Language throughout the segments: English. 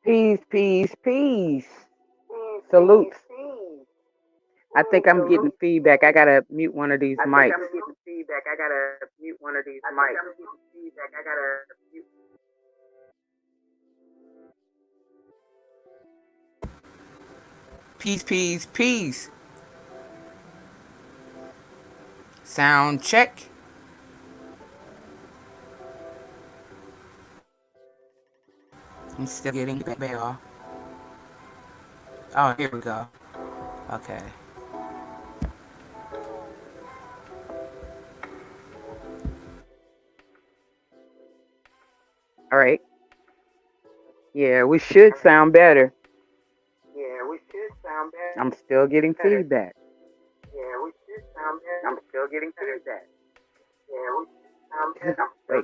Peace, peace, peace. Salutes. I think I'm getting feedback. I gotta mute one of these mics. Peace, peace, peace. Sound check. I'm still getting feedback. Oh, here we go. Okay. All right. Yeah, we should sound better. I'm still getting feedback. Wait.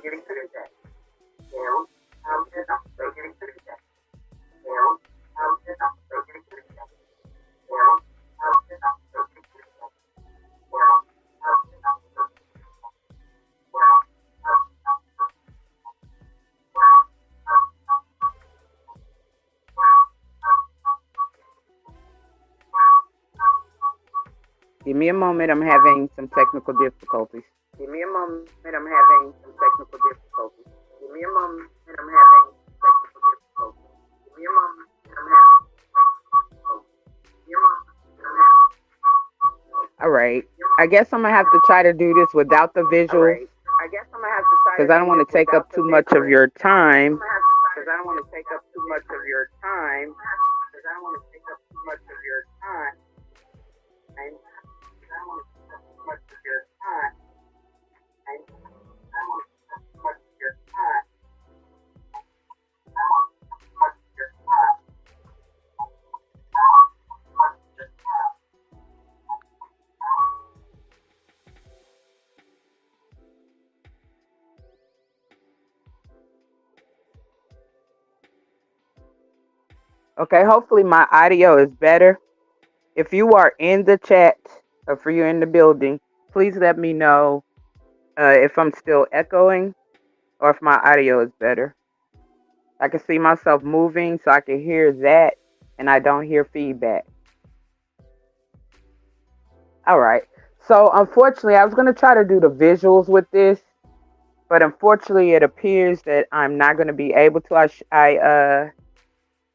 Give me a moment. I'm having some technical difficulties. All right. I guess I'm gonna have to try to do this without the visuals because I don't want to take up too much of your time. Because I don't want to take up too much of your time. Because I don't want to take up too much of your time. I don't want to take up too much of your time. I don't want to take up too much of your time. Okay, hopefully my audio is better. If you are in the chat or for you in the building, please let me know if I'm still echoing or if my audio is better. I can see myself moving, so I can hear that, and I don't hear feedback. All right. So unfortunately, I was going to try to do the visuals with this, but unfortunately, it appears that I'm not going to be able to.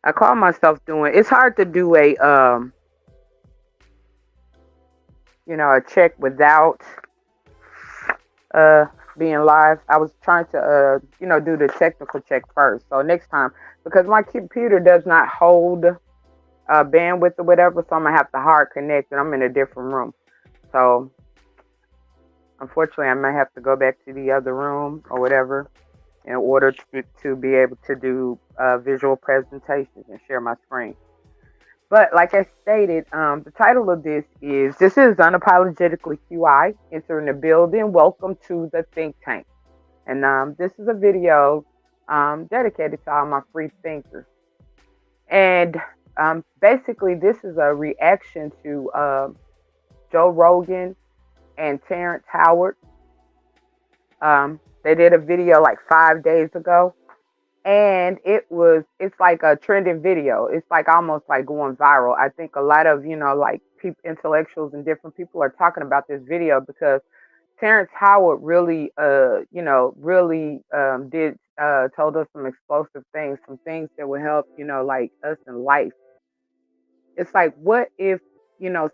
I call myself doing. It's hard to do a check without uh being live. I was trying to do the technical check first. So next time, because my computer does not hold bandwidth or whatever, so I'm gonna have to hard connect, and I'm in a different room. So unfortunately, I may have to go back to the other room or whatever in order to be able to do visual presentations and share my screen. But like I stated, the title of this is Unapologetically QI, entering the building. Welcome to the think tank. And this is a video dedicated to all my free thinkers. And basically, this is a reaction to Joe Rogan and Terrence Howard. They did a video like 5 days ago. And it's like a trending video. It's like almost like going viral. I think a lot of, like intellectuals and different people are talking about this video because Terrence Howard really, did, told us some explosive things, some things that would help, like us in life. It's like, what if,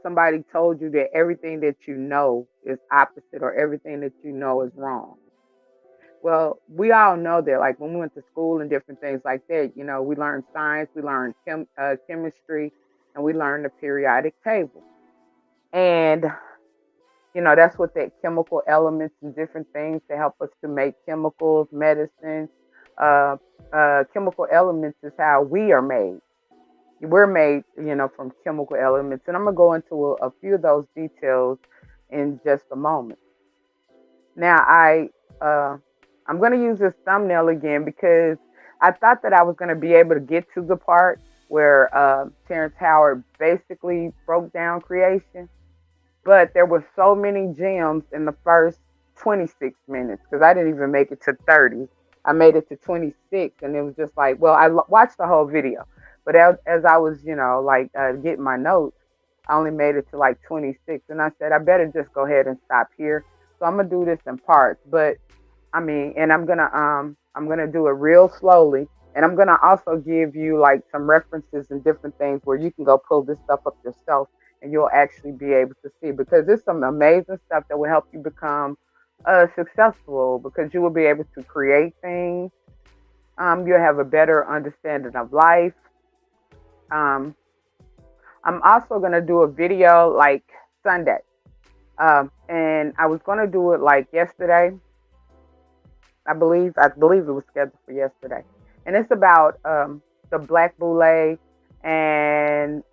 somebody told you that everything that you know is opposite or everything that you know is wrong? Well, we all know that, like when we went to school and different things like that, we learned science, we learned chemistry, and we learned the periodic table. And, that's what that chemical elements and different things to help us to make chemicals, medicine. Chemical elements is how we are made. We're made, from chemical elements. And I'm going to go into a few of those details in just a moment. Now, I'm going to use this thumbnail again because I thought that I was going to be able to get to the part where Terrence Howard basically broke down creation. But there were so many gems in the first 26 minutes because I didn't even make it to 30. I made it to 26, and it was just like, well, I watched the whole video. But as I was, getting my notes, I only made it to like 26. And I said, I better just go ahead and stop here. So I'm going to do this in parts. But and I'm gonna do it real slowly, and I'm gonna also give you like some references and different things where you can go pull this stuff up yourself, and you'll actually be able to see, because there's some amazing stuff that will help you become successful, because you will be able to create things. You'll have a better understanding of life. I'm also gonna do a video like Sunday, and I was gonna do it like yesterday. I believe it was scheduled for yesterday. And it's about the Black Boule, and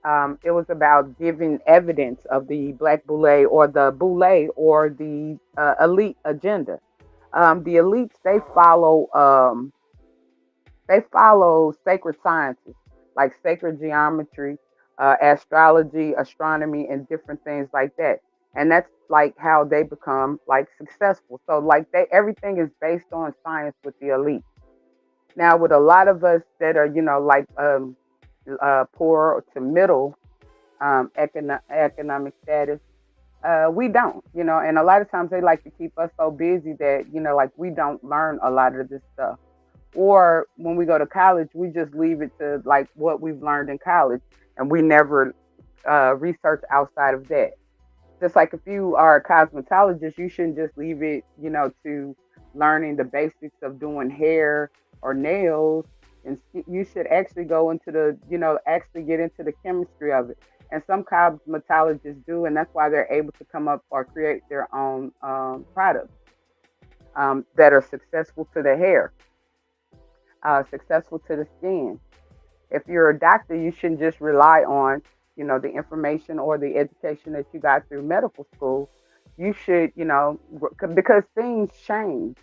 it was about giving evidence of the Black Boule or the Boule or the elite agenda. The elites, they follow sacred sciences like sacred geometry, astrology, astronomy, and different things like that. And that's like how they become like successful. So like everything is based on science with the elite. Now with a lot of us that are, poor to middle economic status, we don't, and a lot of times they like to keep us so busy that, like we don't learn a lot of this stuff. Or when we go to college, we just leave it to like what we've learned in college, and we never research outside of that. Just like if you are a cosmetologist, you shouldn't just leave it, to learning the basics of doing hair or nails, and you should actually go into the, actually get into the chemistry of it. And some cosmetologists do, and that's why they're able to come up or create their own products that are successful to the hair, successful to the skin. If you're a doctor, you shouldn't just rely on, the information or the education that you got through medical school. You should, because things change,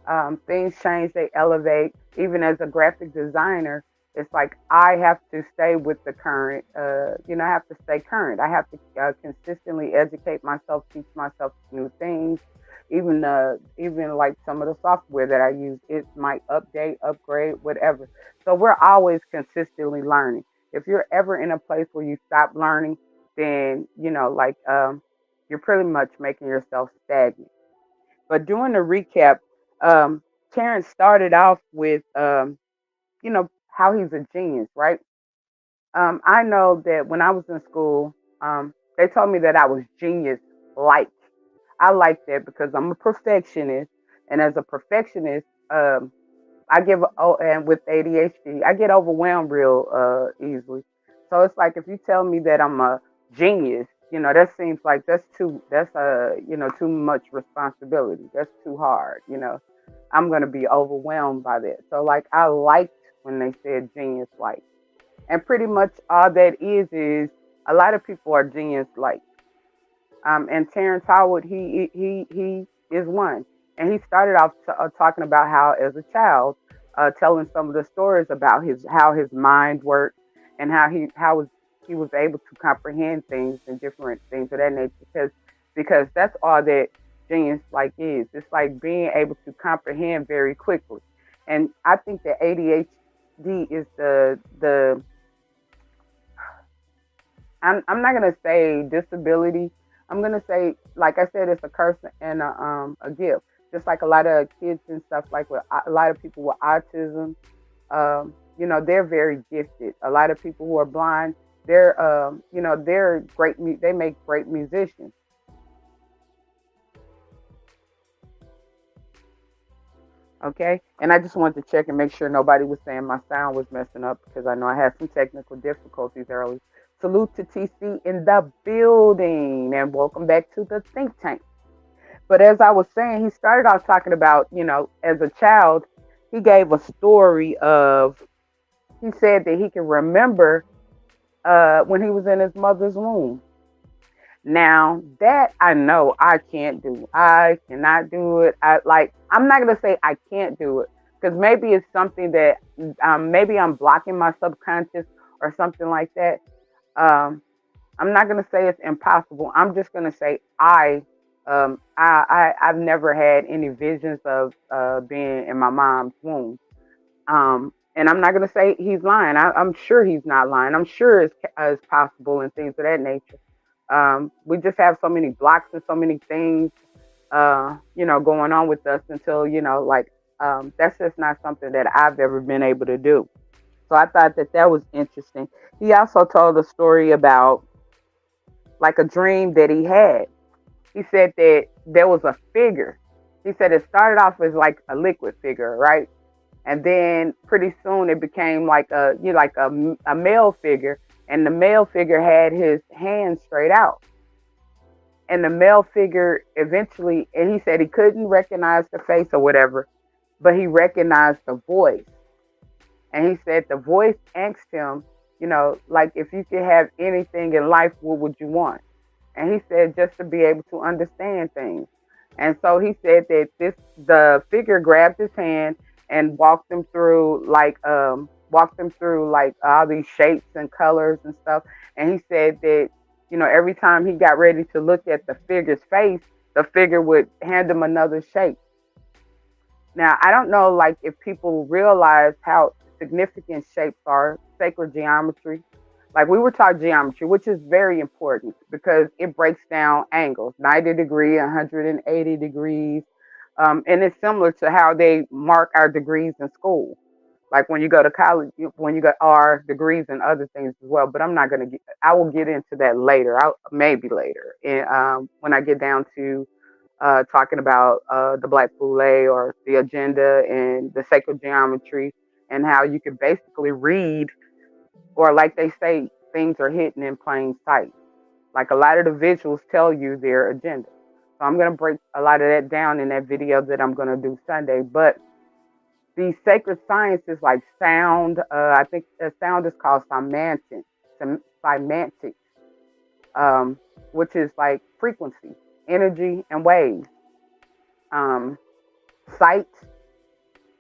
they elevate. Even as a graphic designer, it's like I have to stay with the current. I have to stay current. I have to consistently educate myself, teach myself new things. Even like some of the software that I use, it might update, upgrade, whatever. So we're always consistently learning. If you're ever in a place where you stop learning, then you're pretty much making yourself stagnant. But doing the recap, um, Terrence started off with, how he's a genius, right? I know that when I was in school, they told me that I was genius like. I like that because I'm a perfectionist. And as a perfectionist, I give, and with ADHD, I get overwhelmed real easily. So it's like if you tell me that I'm a genius, that seems like that's too much responsibility. That's too hard. I'm gonna be overwhelmed by that. So like I liked when they said genius like, and pretty much all that is a lot of people are genius like. And Terrence Howard, he is one, and he started off talking about how, as a child, telling some of the stories about his how his mind worked, and he was able to comprehend things and different things of that nature. Because that's all that genius like is. It's like being able to comprehend very quickly, and I think that ADHD is the I'm not gonna say disability. I'm gonna say, like I said, it's a curse and a gift. Just like a lot of kids and stuff, like with a lot of people with autism, they're very gifted. A lot of people who are blind, they're great. They make great musicians. Okay, and I just wanted to check and make sure nobody was saying my sound was messing up because I know I had some technical difficulties early. Salute to TC in the building, and welcome back to the think tank. But as I was saying, he started off talking about, as a child, he gave a story of, he said that he can remember when he was in his mother's womb. Now that I know I can't do, I cannot do it. I'm not gonna say I can't do it because maybe it's something that maybe I'm blocking my subconscious or something like that. Um, I'm not gonna say it's impossible. I'm just gonna say I've never had any visions of being in my mom's womb. And I'm not gonna say he's lying. I'm sure he's not lying. I'm sure it's possible and things of that nature. We just have so many blocks and so many things, going on with us until that's just not something that I've ever been able to do. So I thought that that was interesting. He also told a story about like a dream that he had. He said that there was a figure. He said it started off as like a liquid figure, right? And then pretty soon it became like a male figure, and the male figure had his hands straight out. And the male figure eventually, and he said he couldn't recognize the face or whatever, but he recognized the voice. And he said the voice asked him, like if you could have anything in life, what would you want? And he said just to be able to understand things. And so he said that the figure grabbed his hand and walked him through like all these shapes and colors and stuff. And he said that, every time he got ready to look at the figure's face, the figure would hand him another shape. Now, I don't know, like, if people realize how significant shapes are, sacred geometry. Like, we were taught geometry, which is very important because it breaks down angles, 90 degree, 180 degrees. And it's similar to how they mark our degrees in school. Like when you go to college, when you got R degrees and other things as well. But I'm not going to I will get into that later. Maybe later. And when I get down to talking about the Black Boule or the agenda and the sacred geometry, and how you can basically read, or like they say, things are hidden in plain sight. Like a lot of the visuals tell you their agenda. So I'm going to break a lot of that down in that video that I'm going to do Sunday. But these sacred sciences like sound, I think the sound is called semantics, which is like frequency, energy, and waves. Um, Sight.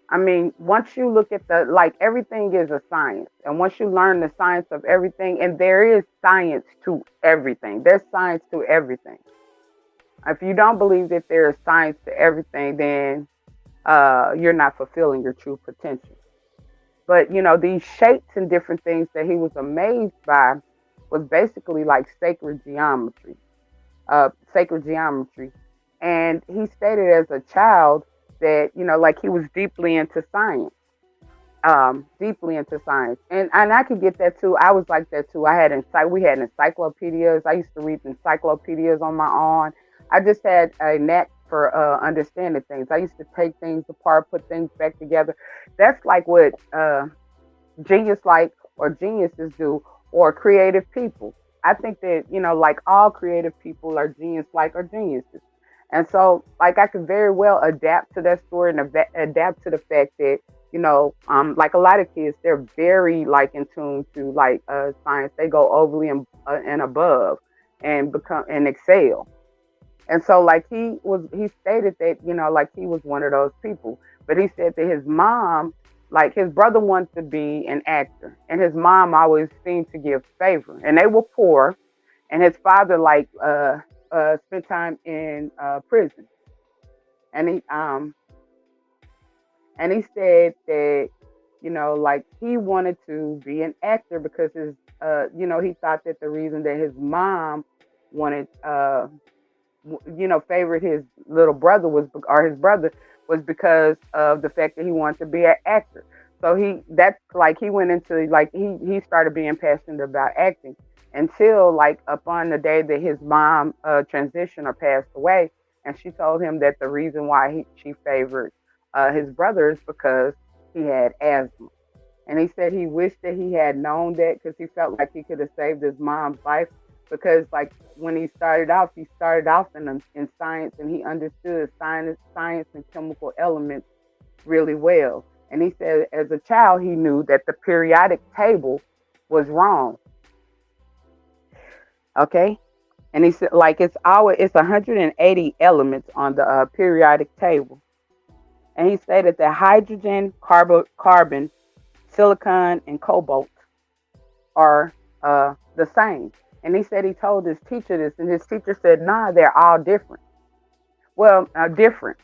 I mean, once you look at like everything is a science. And once you learn the science of everything, and there is science to everything, there's science to everything. If you don't believe that there is science to everything, then you're not fulfilling your true potential. But, these shapes and different things that he was amazed by was basically like sacred geometry. And he stated as a child that, like he was deeply into science. And I could get that too. I was like that too. We had encyclopedias. I used to read encyclopedias on my own. I just had a knack for understanding things. I used to take things apart, put things back together. That's like what geniuses do, or creative people. I think that, like all creative people are genius-like or geniuses. And so, like, I could very well adapt to that story and adapt to the fact that, like a lot of kids, they're very like in tune to like science. They go overly and above and become and excel. And so, like, he stated that, like he was one of those people. But he said that his mom, like his brother wanted to be an actor, and his mom always seemed to give favor. And they were poor, and his father spent time in prison. And he said that, like he wanted to be an actor because he thought that the reason that his mom wanted favored his little brother or his brother was because of the fact that he wanted to be an actor. So he went into like he started being passionate about acting until like upon the day that his mom transitioned or passed away, and she told him that the reason why she favored his brother is because he had asthma. And he said he wished that he had known that, because he felt like he could have saved his mom's life. Because like when he started off in science, and he understood science and chemical elements really well. And he said as a child he knew that the periodic table was wrong. Okay, and he said like it's 180 elements on the periodic table. And he stated that hydrogen, carbon, silicon, and cobalt are the same. And he said he told his teacher this, and his teacher said, "Nah, they're all different." Well, different.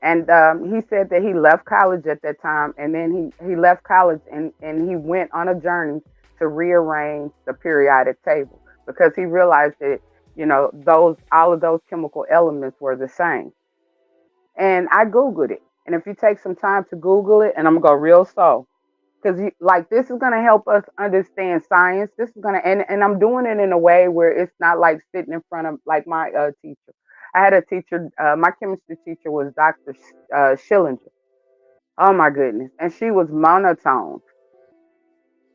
And he said that he left college at that time, and then he left college and he went on a journey to rearrange the periodic table, because he realized that, all of those chemical elements were the same. And I Googled it. And if you take some time to Google it, and I'm going to go real slow, because like this is going to help us understand science. This is going to, and I'm doing it in a way where it's not like sitting in front of like my teacher. I had a teacher, my chemistry teacher was Dr. Schillinger. Oh my goodness. And she was monotone.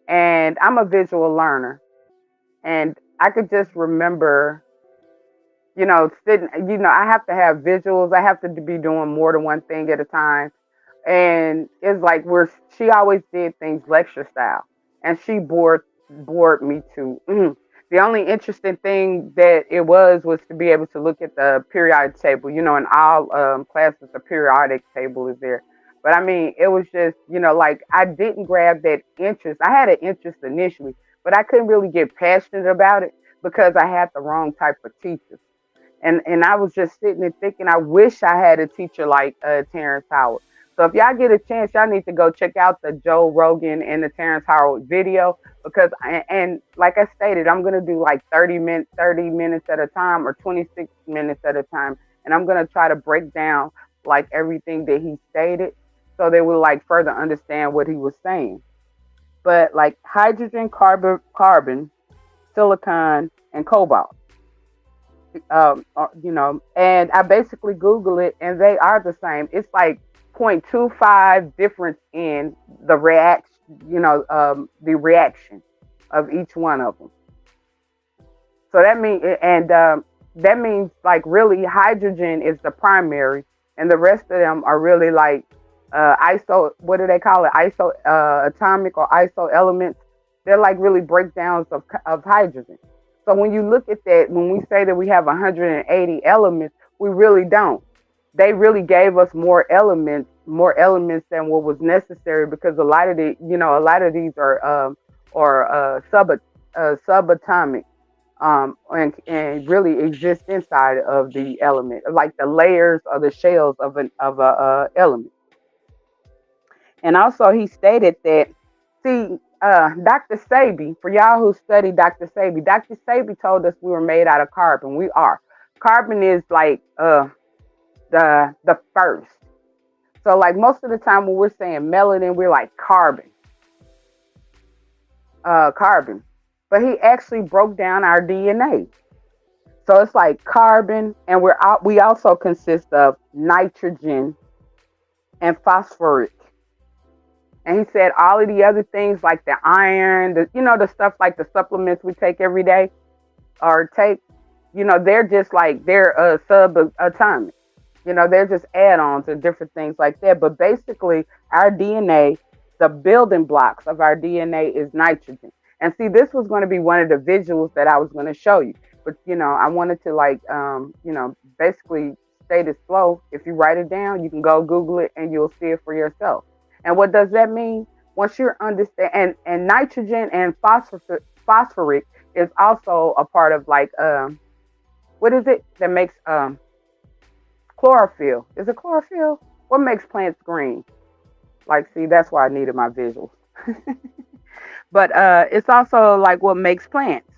And I'm a visual learner. And I could just remember, sitting, I have to have visuals. I have to be doing more than one thing at a time. And it's like she always did things lecture style, and she bored me too. The only interesting thing that it was to be able to look at the periodic table. In all classes, the periodic table is there. But I mean, it was just, like I didn't grab that interest. I had an interest initially, but I couldn't really get passionate about it because I had the wrong type of teachers. And I was just sitting and thinking, I wish I had a teacher like Terrence Howard. So if y'all get a chance, y'all need to go check out the Joe Rogan and the Terrence Howard video, because and like I stated, I'm gonna do like 30 minutes at a time, or 26 minutes at a time, and I'm gonna try to break down like everything that he stated, so they will like further understand what he was saying. But like hydrogen, carbon, silicon, and cobalt. and I basically Google it, and they are the same. It's like 0.25 difference in the reaction, the reaction of each one of them. So that means like really hydrogen is the primary, and the rest of them are really like iso. What do they call it? Iso atomic or iso elements. They're like really breakdowns of hydrogen. So when you look at that, when we say that we have 180 elements, we really don't. They really gave us more elements than what was necessary, because a lot of these are subatomic, and really exist inside of the element, like the layers or the shells of a element. And also, he stated that, see, Dr. Sabi, for y'all who study Dr. Sabi told us we were made out of carbon. We are. Carbon is like the first. So, like most of the time when we're saying melanin, we're like carbon. But he actually broke down our DNA. So it's like carbon, and we also consist of nitrogen and phosphorus. And he said all of the other things like the iron, the stuff like the supplements we take every day or take, they're just like they're subatomic. They're just add-ons and different things like that. But basically, our DNA, the building blocks of our DNA is nitrogen. And see, this was going to be one of the visuals that I was going to show you. But, I wanted to basically state it slow. If you write it down, you can go Google it and you'll see it for yourself. And what does that mean? Once you're understand, and nitrogen and phosphoric is also a part of like, what is it that makes chlorophyll? Is it chlorophyll? What makes plants green? Like, see, that's why I needed my visuals. But it's also like what makes plants.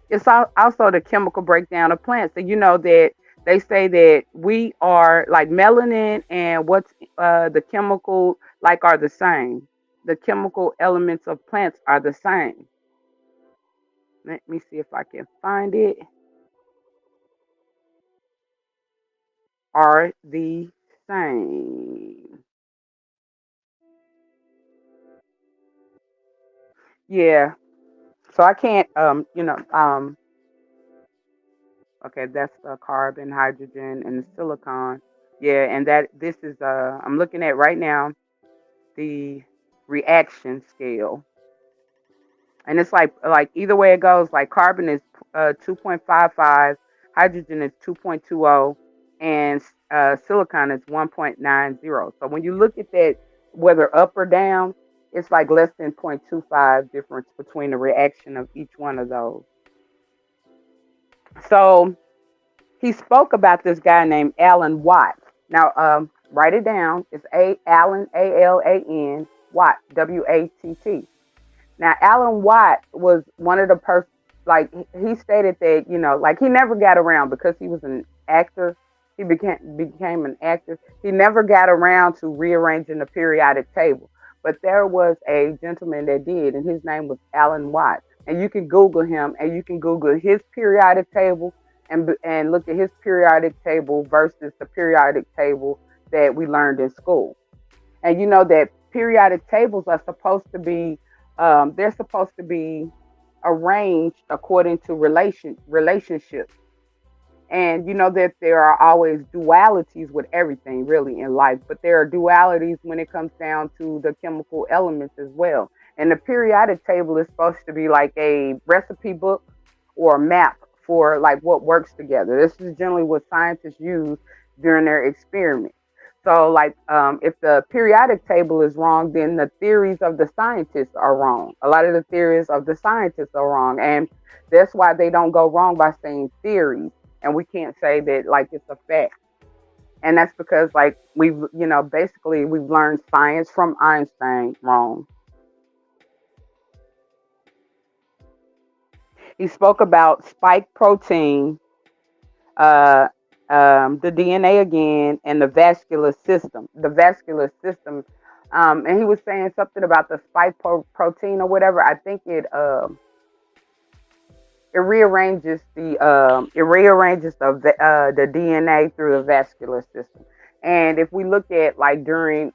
It's also the chemical breakdown of plants. So you know that they say that we are like melanin and what's the chemical like are the same. The chemical elements of plants are the same. Let me see if I can find it. Are the same. Yeah. So I can't okay, that's the carbon, hydrogen, and the silicon. Yeah, and that this is I'm looking at right now the reaction scale, and it's like either way it goes. Like carbon is 2.55, hydrogen is 2.20, and silicon is 1.90. So when you look at that, whether up or down, it's like less than 0.25 difference between the reaction of each one of those. So he spoke about this guy named Alan Watt. Now, write it down. It's Alan, Alan Watt, Watt. Now, Alan Watt was one of the like he stated that like he never got around because he was an actor. He became an actor. He never got around to rearranging the periodic table, but there was a gentleman that did, and his name was Alan Watt. And you can Google him, and you can Google his periodic table and look at his periodic table versus the periodic table that we learned in school. And you know that periodic tables are supposed to be they're supposed to be arranged according to relationships. And you know that there are always dualities with everything really in life, but there are dualities when it comes down to the chemical elements as well. And the periodic table is supposed to be like a recipe book or a map for like what works together. This is generally what scientists use during their experiments. So, like, if the periodic table is wrong, then the theories of the scientists are wrong. A lot of the theories of the scientists are wrong, and that's why they don't go wrong by saying theories, and we can't say that like it's a fact. And that's because like basically we've learned science from Einstein wrong. He spoke about spike protein, uh, the DNA again, and the vascular system. And he was saying something about the spike protein or whatever. I think the DNA through the vascular system. And if we look at like during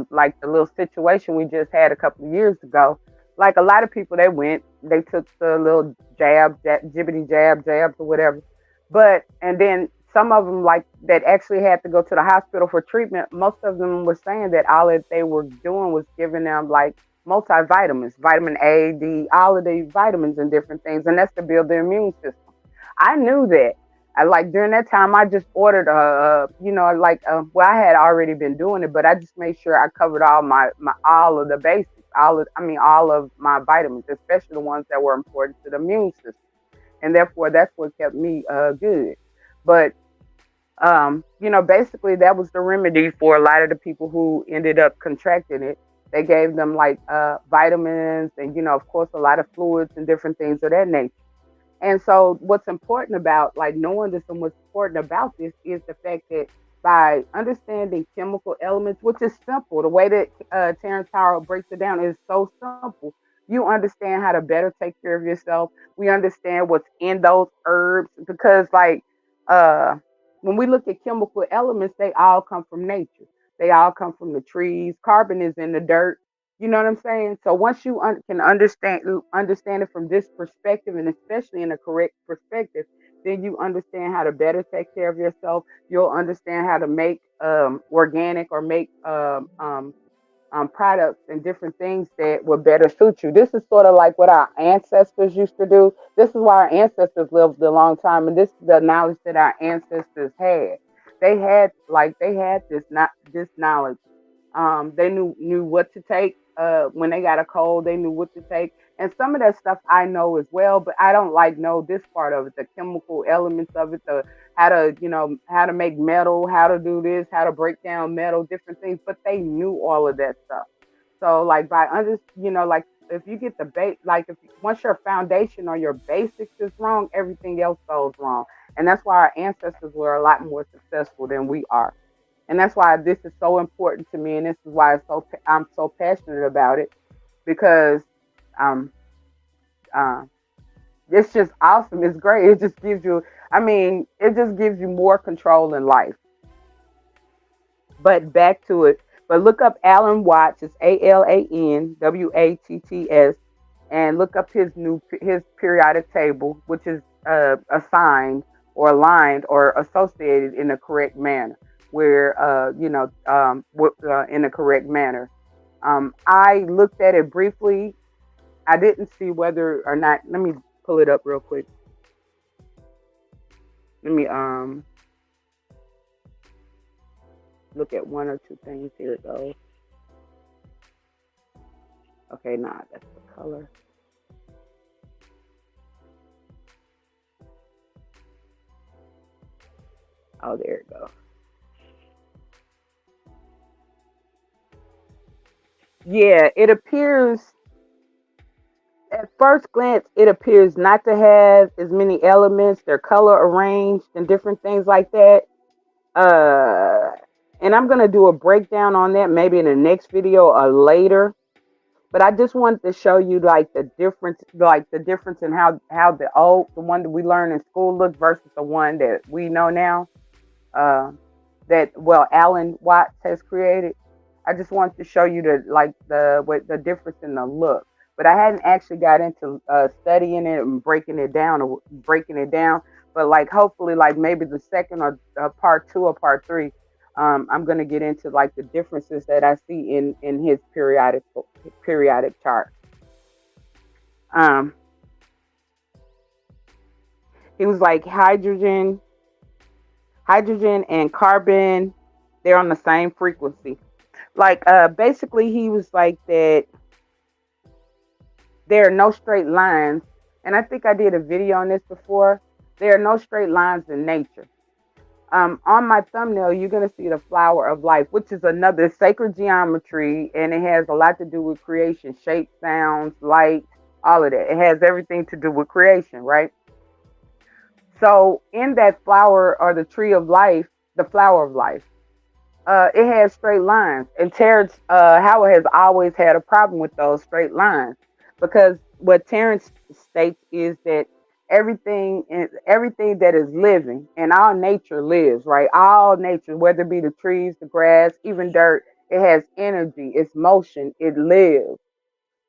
like the little situation we just had a couple of years ago, like a lot of people they took the little jibbity jabs or whatever, but and then some of them like that actually had to go to the hospital for treatment. Most of them were saying that all that they were doing was giving them like multivitamins, vitamin A, D, all of the vitamins and different things, and that's to build their immune system. I knew that. I like during that time, I just ordered well, I had already been doing it, but I just made sure I covered my all of the basics, all of my vitamins, especially the ones that were important to the immune system, and therefore that's what kept me good. But basically that was the remedy for a lot of the people who ended up contracting it. They gave them like vitamins and, of course, a lot of fluids and different things of that nature. And so, what's important about like knowing this and what's important about this is the fact that by understanding chemical elements, which is simple, the way that Terrence Howard breaks it down is so simple. You understand how to better take care of yourself. We understand what's in those herbs because, like, uh, when we look at chemical elements, they all come from nature. They all come from the trees. Carbon is in the dirt. You know what I'm saying? So once you can understand it from this perspective, and especially in a correct perspective, then you understand how to better take care of yourself. You'll understand how to make organic or make products and different things that will better suit you. This is sort of like what our ancestors used to do. This is why our ancestors lived a long time, and this is the knowledge that our ancestors had. They had this knowledge. They knew what to take when they got a cold. They knew what to take, and some of that stuff I know as well, but I don't like know this part of it, the chemical elements of it, the how to make metal, how to do this, how to break down metal, different things. But they knew all of that stuff. So like by under like if you get the base, like if once your foundation or your basics is wrong, everything else goes wrong, and that's why our ancestors were a lot more successful than we are. And that's why this is so important to me, and this is why I'm so passionate about it because um uh, it's just awesome. It's great. It just gives you, it just gives you more control in life. But back to it. But look up Alan Watts. It's AlanWatts, and look up his periodic table, which is assigned or aligned or associated in the correct manner, where in the correct manner. I looked at it briefly. I didn't see whether or not. Let me pull it up real quick. Let me look at one or two things. Here it goes. Okay, nah, that's the color. Oh, there it goes. Yeah, it appears at first glance, it appears not to have as many elements. Their color arranged and different things like that. Uh, and I'm gonna do a breakdown on that maybe in the next video or later. But I just wanted to show you like the difference in how the one that we learned in school looked versus the one that we know now. Uh, that Alan Watts has created. I just wanted to show you the difference in the look. But I hadn't actually got into studying it and breaking it down. But like hopefully like maybe the second or part two or part three, I'm gonna get into like the differences that I see in his periodic chart. Um, he was like hydrogen and carbon, they're on the same frequency. Like basically he was like that there are no straight lines, and I think I did a video on this before. There are no straight lines in nature. On my thumbnail you're going to see the flower of life, which is another sacred geometry, and it has a lot to do with creation, shape, sounds, light, all of that. It has everything to do with creation, right? So in that flower or the tree of life, the flower of life, it has straight lines. And Terrence Howard has always had a problem with those straight lines because what Terrence states is that everything that is living and all nature lives, right? All nature, whether it be the trees, the grass, even dirt, it has energy, it's motion, it lives.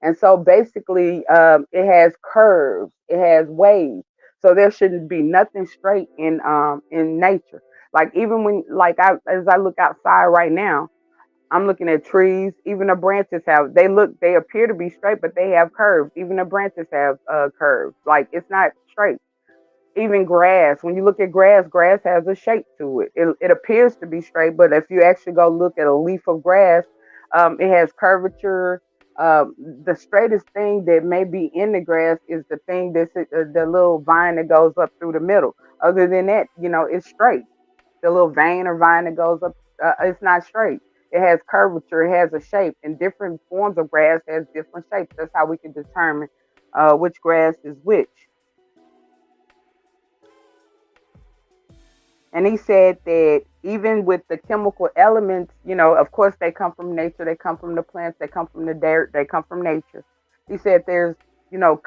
And so basically, it has curves, it has waves. So there shouldn't be nothing straight in nature. Like even when as I look outside right now, I'm looking at trees. Even the branches they appear to be straight, but they have curves. Even the branches have curves. Like it's not straight. Even grass, when you look at grass has a shape to it. It appears to be straight, but if you actually go look at a leaf of grass, it has curvature. The straightest thing that may be in the grass is the thing the little vine that goes up through the middle. Other than that, it's straight. The little vein or vine that goes up, it's not straight. It has curvature, it has a shape, and different forms of grass has different shapes. That's how we can determine which grass is which. And he said that even with the chemical elements, of course they come from nature, they come from the plants, they come from the dirt, they come from nature. He said there's,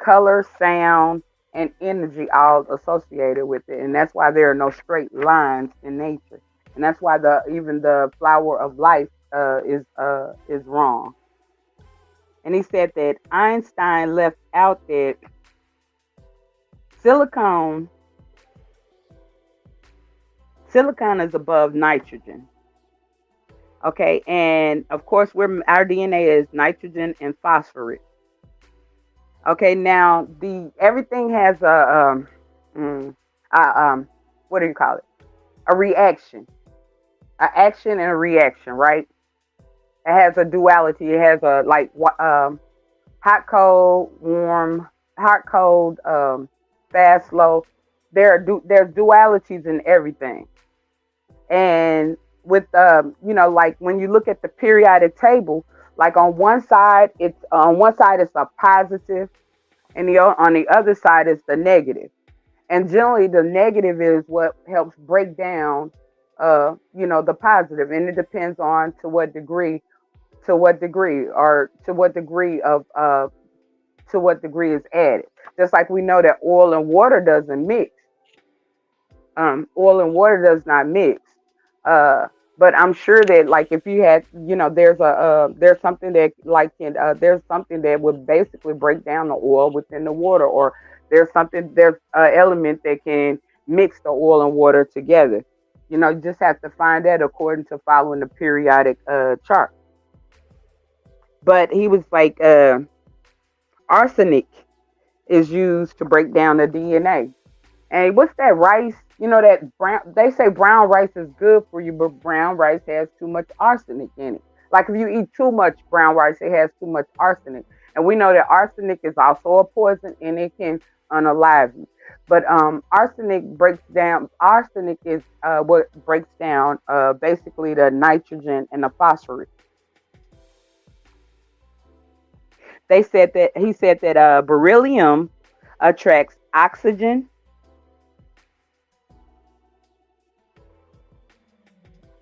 color, sound, and energy all associated with it. And that's why there are no straight lines in nature. And that's why the even the flower of life is wrong. And he said that Einstein left out that silicon silicon is above nitrogen. Okay, and of course our DNA is nitrogen and phosphorus. Okay, now the everything has mm, what do you call it? A reaction, an action and a reaction, right? It has a duality. It has a hot, cold, warm, hot, cold, fast, slow. There's dualities in everything. And with like when you look at the periodic table, like on one side it's a positive, and on the other side is the negative. And generally the negative is what helps break down the positive, and it depends on to what degree is added. Just like we know that oil and water doesn't mix. Oil and water does not mix. Uh, but I'm sure that like if you had, there's something that there's something that would basically break down the oil within the water, or there's an element that can mix the oil and water together. You just have to find that according to following the periodic chart. But he was like, arsenic is used to break down the DNA. And what's that rice? That brown. They say brown rice is good for you, but brown rice has too much arsenic in it. Like if you eat too much brown rice, it has too much arsenic. And we know that arsenic is also a poison, and it can unalive you. But Arsenic is what breaks down basically the nitrogen and the phosphorus. He said that beryllium attracts oxygen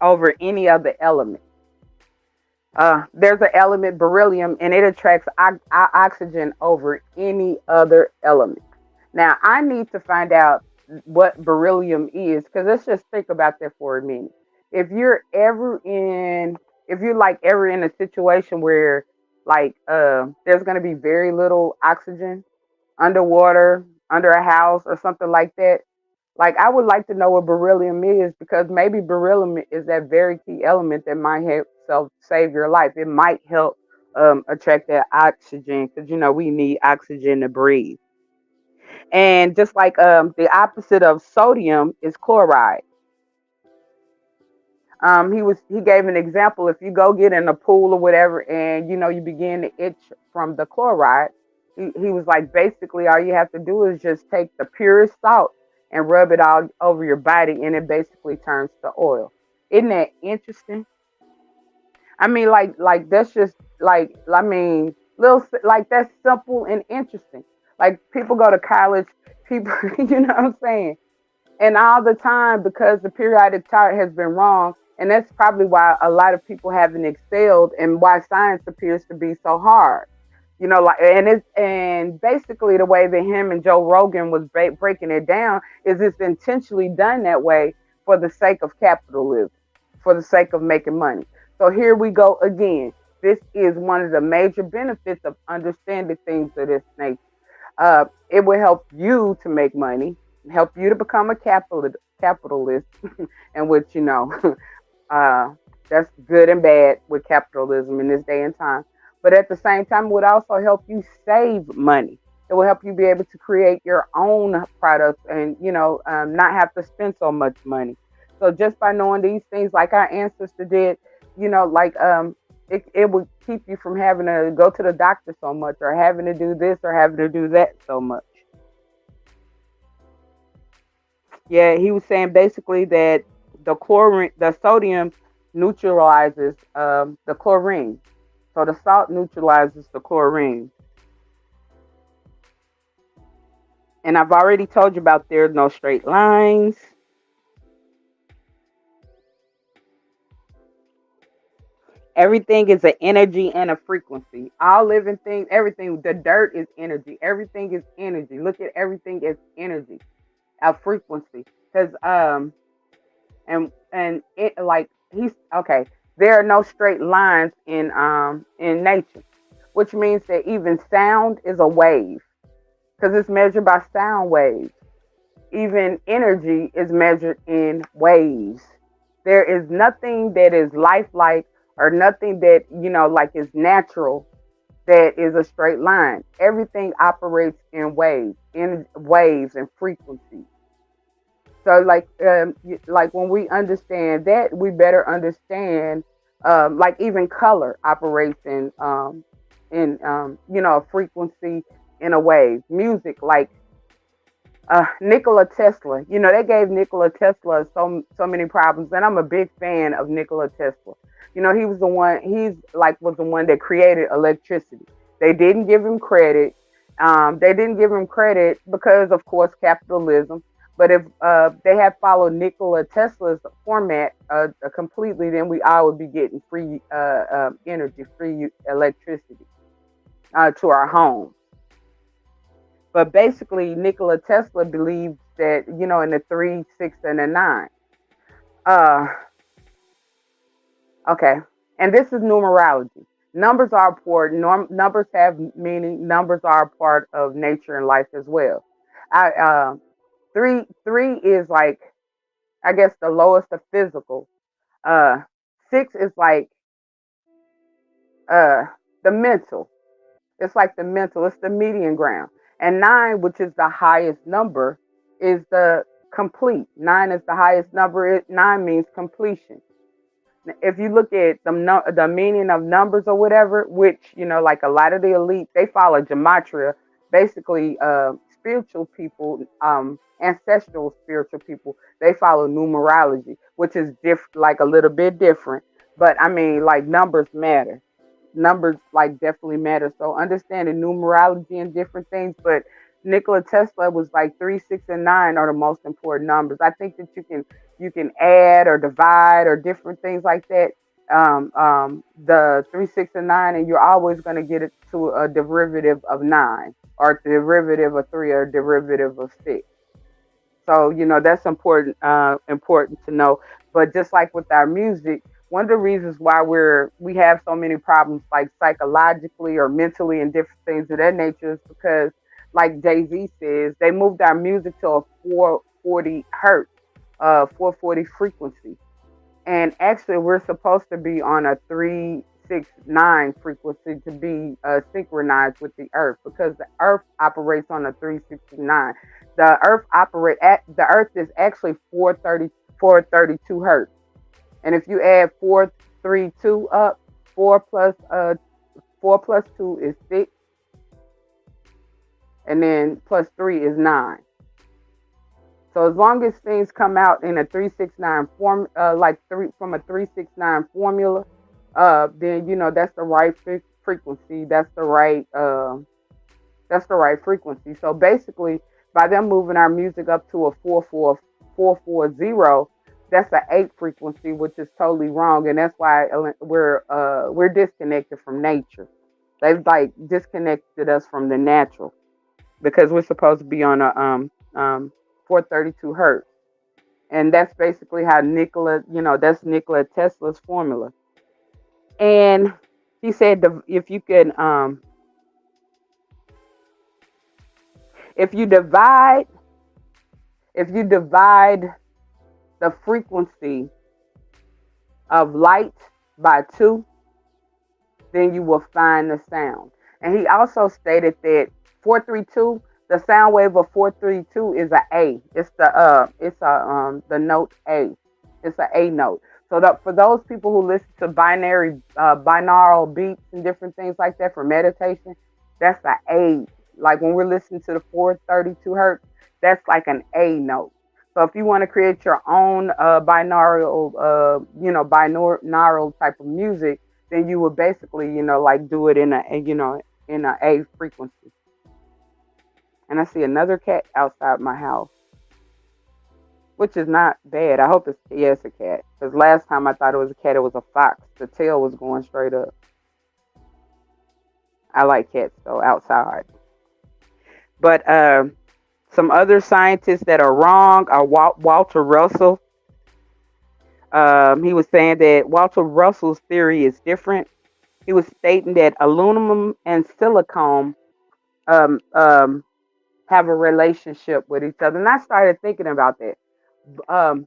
over any other element. There's an element, beryllium, and it attracts oxygen over any other element. Now, I need to find out what beryllium is, because let's just think about that for a minute. If you're ever in, if you're like ever in a situation where there's going to be very little oxygen underwater, under a house, or something like that, like I would like to know what beryllium is, because maybe beryllium is that very key element that might help save your life. It might help attract that oxygen, because we need oxygen to breathe. And just like the opposite of sodium is chloride. He gave an example. If you go get in a pool or whatever, and you begin to itch from the chloride, he was like, basically all you have to do is just take the purest salt and rub it all over your body, and it basically turns to oil. Isn't that interesting? I mean, like that's just little, like that's simple and interesting. Like people go to college, people, you know what I'm saying? And all the time, because the periodic chart has been wrong, and that's probably why a lot of people haven't excelled, and why science appears to be so hard. Like, and basically the way that him and Joe Rogan was breaking it down is it's intentionally done that way for the sake of capitalism, for the sake of making money. So here we go again. This is one of the major benefits of understanding things of this nature. It will help you to make money, help you to become a capitalist, and which uh, that's good and bad with capitalism in this day and time. But at the same time, it would also help you save money. It will help you be able to create your own products and, not have to spend so much money. So just by knowing these things, like our ancestor did, like it would keep you from having to go to the doctor so much, or having to do this or having to do that so much. Yeah, he was saying basically that the sodium neutralizes the chlorine. So the salt neutralizes the chlorine. And I've already told you about there's no straight lines. Everything is an energy and a frequency. All living things, everything, the dirt is energy. Everything is energy. Look at everything as energy, a frequency. Because and it, like, he's okay. There are no straight lines in nature, which means that even sound is a wave because it's measured by sound waves. Even energy is measured in waves. There is nothing that is lifelike, or nothing that, like, is natural, that is a straight line. Everything operates in waves and frequencies. So, like when we understand that, we better understand, like, even color operates in a frequency, in a wave. Music, like, Nikola Tesla. They gave Nikola Tesla so many problems, and I'm a big fan of Nikola Tesla. He was the one. He's like was the one that created electricity. They didn't give him credit. They didn't give him credit because, of course, capitalism. But if they had followed Nikola Tesla's format completely, then we all would be getting free energy, free electricity to our homes. But basically, Nikola Tesla believed that, in the three, six, and the nine. Uh, okay. And this is numerology. Numbers are important. Numbers have meaning. Numbers are a part of nature and life as well. I three is like, I guess, the lowest of physical. Uh, Six is like uh the mental. It's like the mental. It's the median ground. And nine, which is the highest number, is the complete. Nine is the highest number. Nine means completion. If you look at the meaning of numbers or whatever, which, like a lot of the elite, they follow gematria. Basically, spiritual people, ancestral spiritual people, they follow numerology, which is like a little bit different. But I mean, like, numbers matter. Numbers, like, definitely matter. So understanding numerology and different things, but Nikola Tesla was like three, six, and nine are the most important numbers. I think that you can add or divide or different things like that. The three, six, and nine, and you're always going to get it to a derivative of nine, or a derivative of three, or a derivative of six. So, that's important to know. But just like with our music, one of the reasons why we have so many problems, like psychologically or mentally and different things of that nature, is because, like Jay-Z says, they moved our music to a 440 hertz, 440 frequency. And actually, we're supposed to be on a 369 frequency to be synchronized with the Earth, because the Earth operates on a 369. The Earth is actually 432 hertz. And if you add 432 up, 4 plus 2 is 6, and then plus 3 is 9. So as long as things come out in a 369 form, from a 369 formula, then that's the right frequency. That's the right frequency. So basically, by them moving our music up to a 440, that's an 8 frequency, which is totally wrong, and that's why we're disconnected from nature. They've like disconnected us from the natural because we're supposed to be on a 432 hertz, and that's basically how Nikola, that's Nikola Tesla's formula. And he said if you can, if you divide, if you divide the frequency of light by two, then you will find the sound. And he also stated that 432, the sound wave of 432 is a A. It's the note A. It's a A note. So that for those people who listen to binaural beats and different things like that for meditation, that's a A. Like when we're listening to the 432 hertz, that's like an A note. So if you want to create your own binaural type of music, then you would basically, like do it in a A frequency. And I see another cat outside my house, which is not bad. I hope it's a cat. Because last time I thought it was a cat, it was a fox. The tail was going straight up. I like cats though outside. But some other scientists that are wrong are Walter Russell. He was saying that Walter Russell's theory is different. He was stating that aluminum and silicon um, um, have a relationship with each other. And I started thinking about that. Um,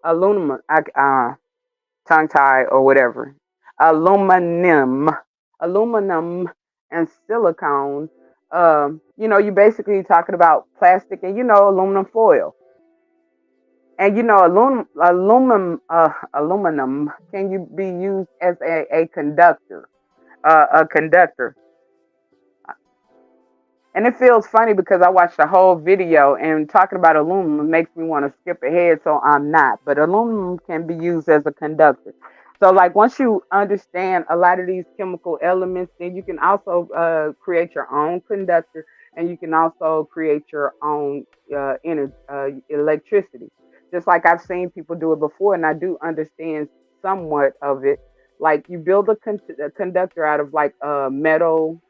aluminum, tongue tie or whatever. Aluminum, aluminum and silicone. You basically talking about plastic and aluminum foil. And aluminum can you be used as a conductor, a conductor. And it feels funny because I watched the whole video and talking about aluminum makes me want to skip ahead, so I'm not. But aluminum can be used as a conductor. So, like, once you understand a lot of these chemical elements, then you can also create your own conductor and you can also create your own electricity. Just like I've seen people do it before, and I do understand somewhat of it. Like, you build a conductor out of like metal,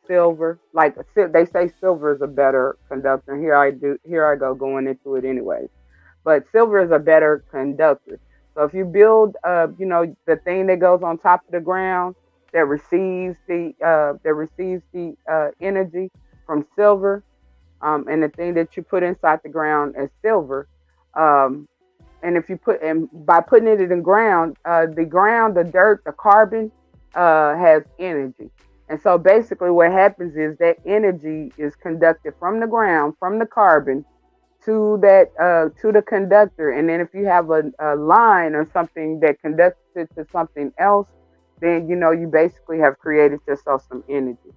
silver. Like they say, silver is a better conductor. Here I go going into it anyways. But silver is a better conductor. So if you build, the thing that goes on top of the ground that receives the energy from silver, and the thing that you put inside the ground is silver. Um, and if you put and by putting it in the ground, the dirt, the carbon, has energy. And so basically, what happens is that energy is conducted from the ground, from the carbon, to the conductor. And then if you have a line or something that conducts it to something else, then you basically have created yourself some energy.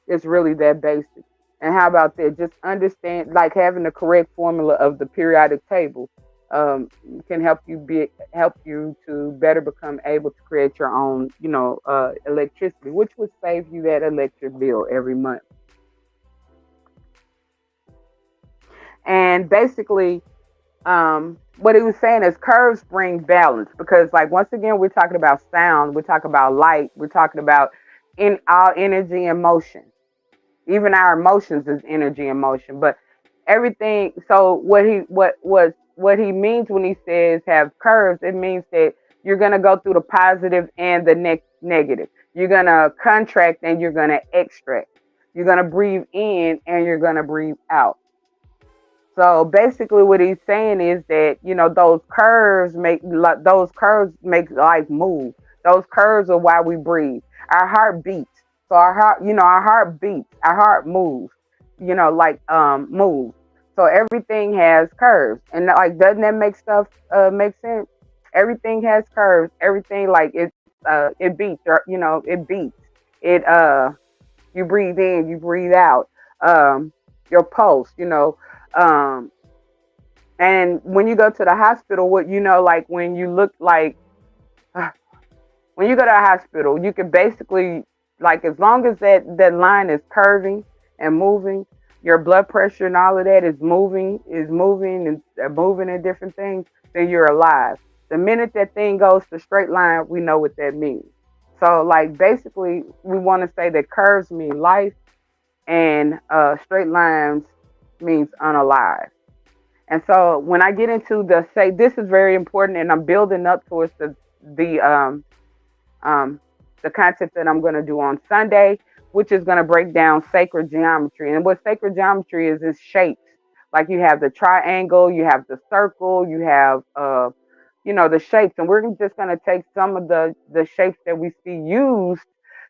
It's really that basic. And how about that? Just understand, like having the correct formula of the periodic table, can help you to better become able to create your own, electricity, which would save you that electric bill every month. And basically, what he was saying is curves bring balance because, like, once again, we're talking about sound, we're talking about light, we're talking about in our energy and motion. Even our emotions is energy and motion, but everything. So what he means when he says have curves, it means that you're gonna go through the positive and the negative. You're gonna contract and you're gonna extract. You're gonna breathe in and you're gonna breathe out. So basically, what he's saying is that those curves make life move. Those curves are why we breathe. Our heart beats. So our heart beats. Our heart moves. Like moves. So everything has curves, and like doesn't that make sense? Everything has curves. Everything like it beats. Or, it beats. It you breathe in, you breathe out. Your pulse. Um, and when you go to the hospital, like when you look like when you go to a hospital, you can basically, like, as long as that line is curving and moving, your blood pressure and all of that is moving and moving and different things, then you're alive. The minute that thing goes to straight line, we know what that means. So like basically we want to say that curves mean life and straight lines means unalive. And so when I get into the say this is very important and I'm building up towards the um, the content that I'm going to do on Sunday, which is going to break down sacred geometry. And what sacred geometry is shapes. Like you have the triangle, you have the circle, you have the shapes, and we're just going to take some of the shapes that we see used,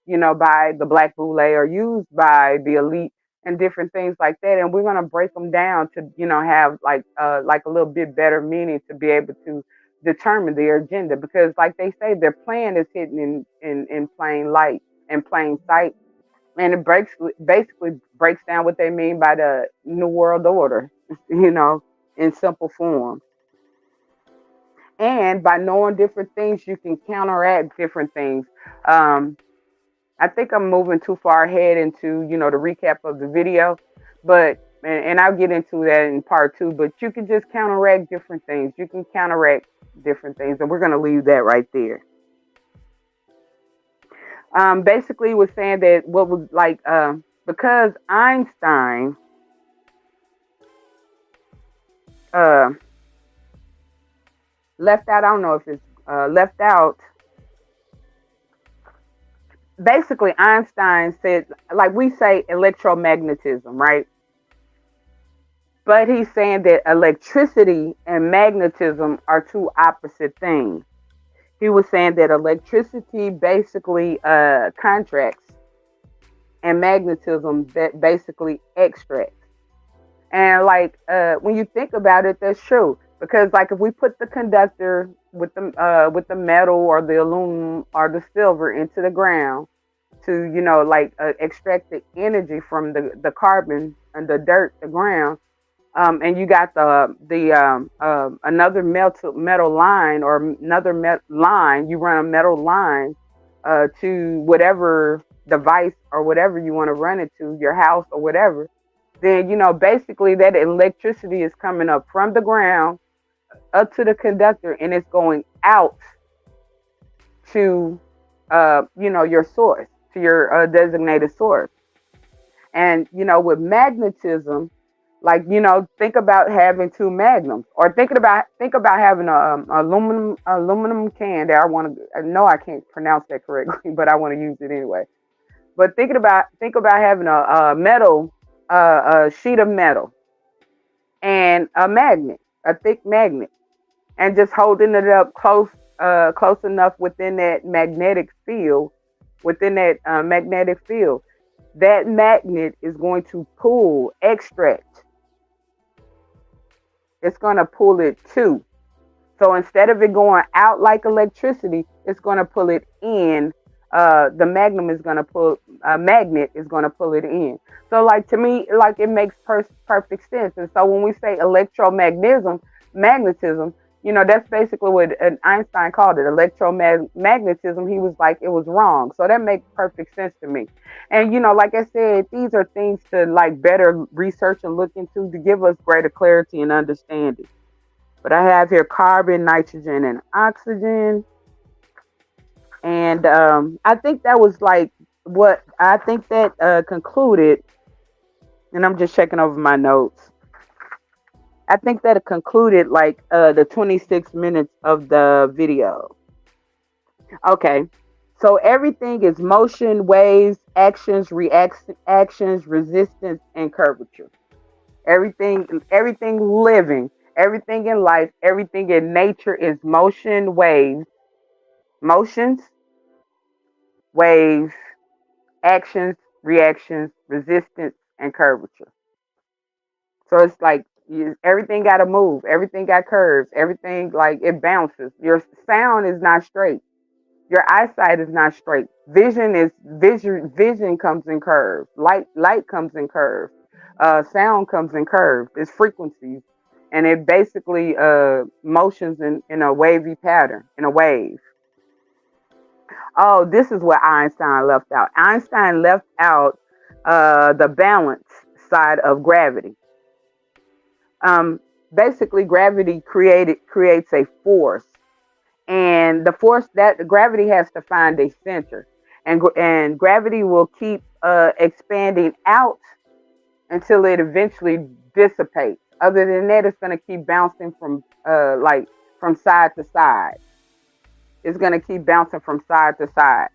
by the Black Boule or used by the elite and different things like that, and we're going to break them down to have like a little bit better meaning to be able to determine their agenda, because like they say their plan is hidden in plain light and plain sight, and it basically breaks down what they mean by the new world order, in simple form. And by knowing different things, you can counteract different things. Um, I think I'm moving too far ahead into, the recap of the video, but and I'll get into that in part two. But you can just counteract different things. You can counteract different things, and we're gonna leave that right there. Basically, was saying that what was like because Einstein uh, left out. I don't know if it's left out. Basically, Einstein said, like we say, electromagnetism, right? But he's saying that electricity and magnetism are two opposite things. He was saying that electricity basically contracts and magnetism that basically extracts. And like when you think about it, that's true. Because like if we put the conductor with the metal or the aluminum or the silver into the ground to extract the energy from the carbon and the dirt, the ground, and you got the another metal line or another line. You run a metal line to whatever device or whatever you want to run it to, your house or whatever. Then basically that electricity is coming up from the ground up to the conductor, and it's going out to your source, to your designated source. And with magnetism, like think about having two magnums, or think about having a aluminum can that I know I can't pronounce that correctly, but I want to use it anyway. But think about having a metal, a sheet of metal, and a magnet, a thick magnet, and just holding it up close enough within that magnetic field, that magnet is going to extract. It's going to pull it too. So instead of it going out like electricity, it's going to pull it in. The magnet is going to pull it in. So like to me, like it makes perfect sense. And so when we say magnetism, that's basically what Einstein called it, electromagnetism. He was like, it was wrong. So that makes perfect sense to me. And, like I said, these are things to like better research and look into to give us greater clarity and understanding. But I have here carbon, nitrogen, and oxygen. And I think that was like what I think that concluded. And I'm just checking over my notes. I think that it concluded like the 26 minutes of the video. Okay. So everything is motion, waves, actions, actions, resistance, and curvature. Everything living, everything in life, everything in nature is motion, motions, waves, actions, reactions, resistance, and curvature. So it's like everything got to move, everything got curves, everything like it bounces. Your sound is not straight. Your eyesight is not straight. Vision comes in curves. Light comes in curves. Sound comes in curves. It's frequencies, and it basically motions in a wavy pattern, in a wave. Oh, this is what Einstein left out. Einstein left out the balance side of gravity. Um, Basically, gravity creates a force, and the force that gravity has to find a center, and gravity will keep expanding out until it eventually dissipates. Other than that, it's going to keep bouncing from like from side to side. It's going to keep bouncing from side to side.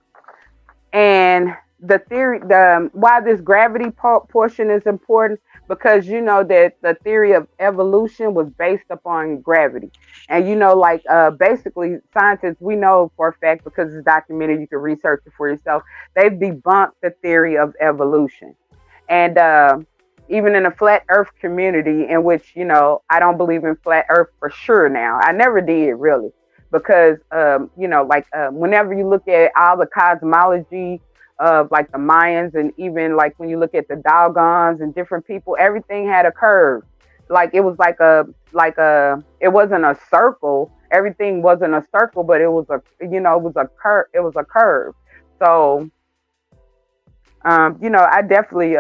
And the theory, the why this gravity portion is important, because you know that the theory of evolution was based upon gravity. And you know, like basically scientists, we know for a fact, because it's documented, you can research it for yourself, they've debunked the theory of evolution. And even in a flat earth community, in which, you know, I don't believe in flat earth for sure now. I never did really, because you know, like whenever you look at all the cosmology of like the Mayans, and even like when you look at the Dogons and different people, everything had a curve. Like it was like a it wasn't a circle. Everything wasn't a circle, but it was a, you know, it was a curve. It was a curve. So you know, I definitely,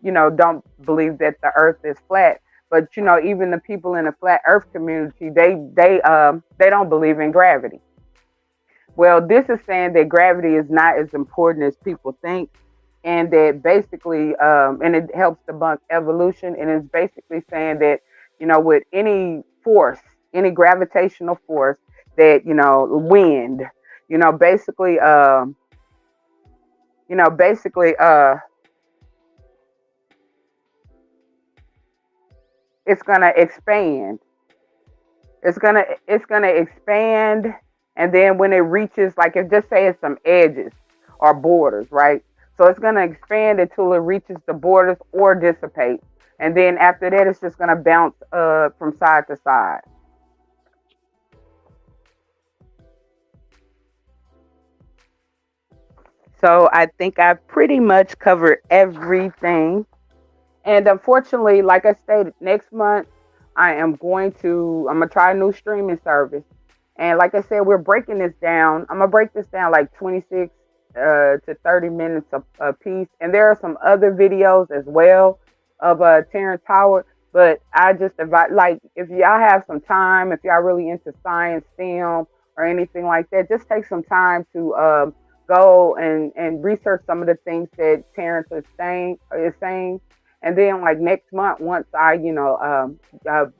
you know, don't believe that the Earth is flat. But you know, even the people in the flat Earth community, they don't believe in gravity. Well, this is saying that gravity is not as important as people think, and that basically, and it helps debunk evolution, and it's basically saying that, you know, with any force, any gravitational force, that, you know, wind, you know, basically, you know, basically, it's gonna expand. It's gonna expand, and then when it reaches, like, if just say it's some edges or borders, right? So it's gonna expand until it reaches the borders or dissipate, and then after that, it's just gonna bounce from side to side. So I think I've pretty much covered everything. And unfortunately, like I stated, next month I'm gonna try a new streaming service. And like I said, we're breaking this down. I'm gonna break this down like 26 to 30 minutes a piece. And there are some other videos as well of Terrence Howard. But I just advise, like, if y'all have some time, if y'all really into science, film, or anything like that, just take some time to go and research some of the things that Terrence is saying. And then, like, next month, once I, you know,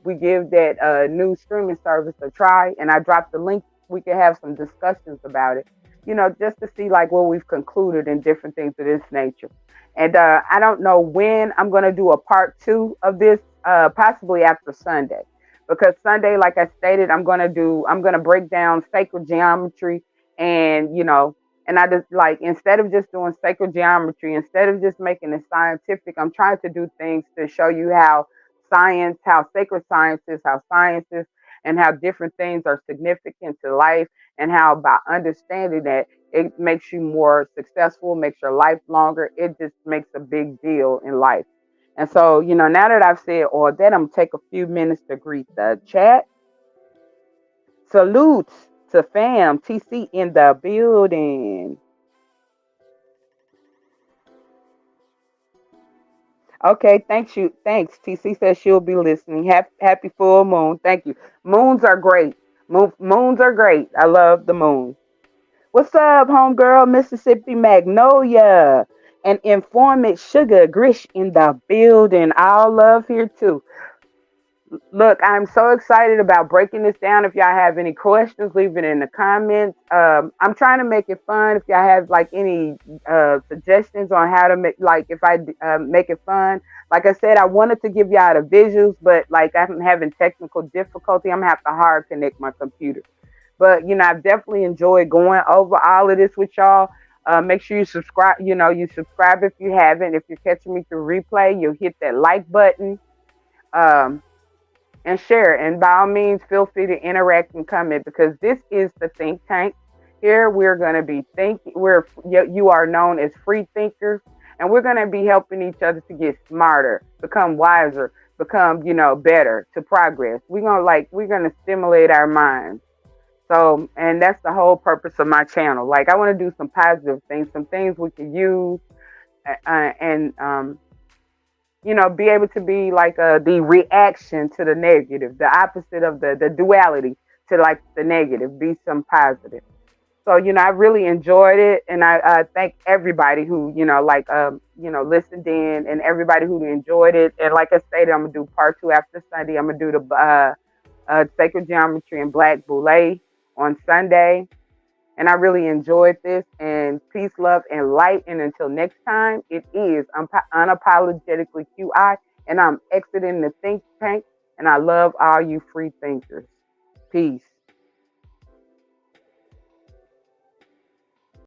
we give that new streaming service a try, and I drop the link, we can have some discussions about it, you know, just to see like what we've concluded and different things of this nature. And I don't know when I'm going to do a part two of this, possibly after Sunday, because Sunday, like I stated, I'm going to break down sacred geometry, and, you know, and I just like, instead of just doing sacred geometry, instead of just making it scientific, I'm trying to do things to show you how science, how sacred science is, and how different things are significant to life, and how by understanding that, it makes you more successful, makes your life longer. It just makes a big deal in life. And so, you know, now that I've said all that, I'm gonna take a few minutes to greet the chat. Salutes to fam TC in the building. Okay, thanks you. Thanks. TC says she'll be listening. Happy full moon. Thank you. Moons are great. Moons are great. I love the moon. What's up, homegirl? Mississippi Magnolia and Informant Sugar Grish in the building. All love here too. Look, I'm so excited about breaking this down. If y'all have any questions, leave it in the comments. I'm trying to make it fun. If y'all have like any suggestions on how to make, like, if I make it fun. Like I said, I wanted to give y'all the visuals, but like I'm having technical difficulty. I'm gonna have to hard connect my computer. But you know, I've definitely enjoyed going over all of this with y'all. Make sure you subscribe. You know, you subscribe if you haven't. If you're catching me through replay, you'll hit that like button. Um, and share. And by all means, feel free to interact and comment, because this is the think tank. Here we're going to be thinking. You are known as free thinkers, and we're going to be helping each other to get smarter, become wiser, become, you know, better, to progress. We're gonna stimulate our minds. So, and that's the whole purpose of my channel. Like, I want to do some positive things, some things we can use, and you know, be able to be like the reaction to the negative, the opposite of the duality to like the negative, be some positive. So, I really enjoyed it, and I thank everybody who, listened in, and everybody who enjoyed it. And like I stated, I'm gonna do part two after Sunday. I'm gonna do the sacred geometry and black boule on Sunday. And I really enjoyed this. And peace, love, and light. And until next time, it is unapologetically QI, and I'm exiting the think tank. And I love all you free thinkers. Peace.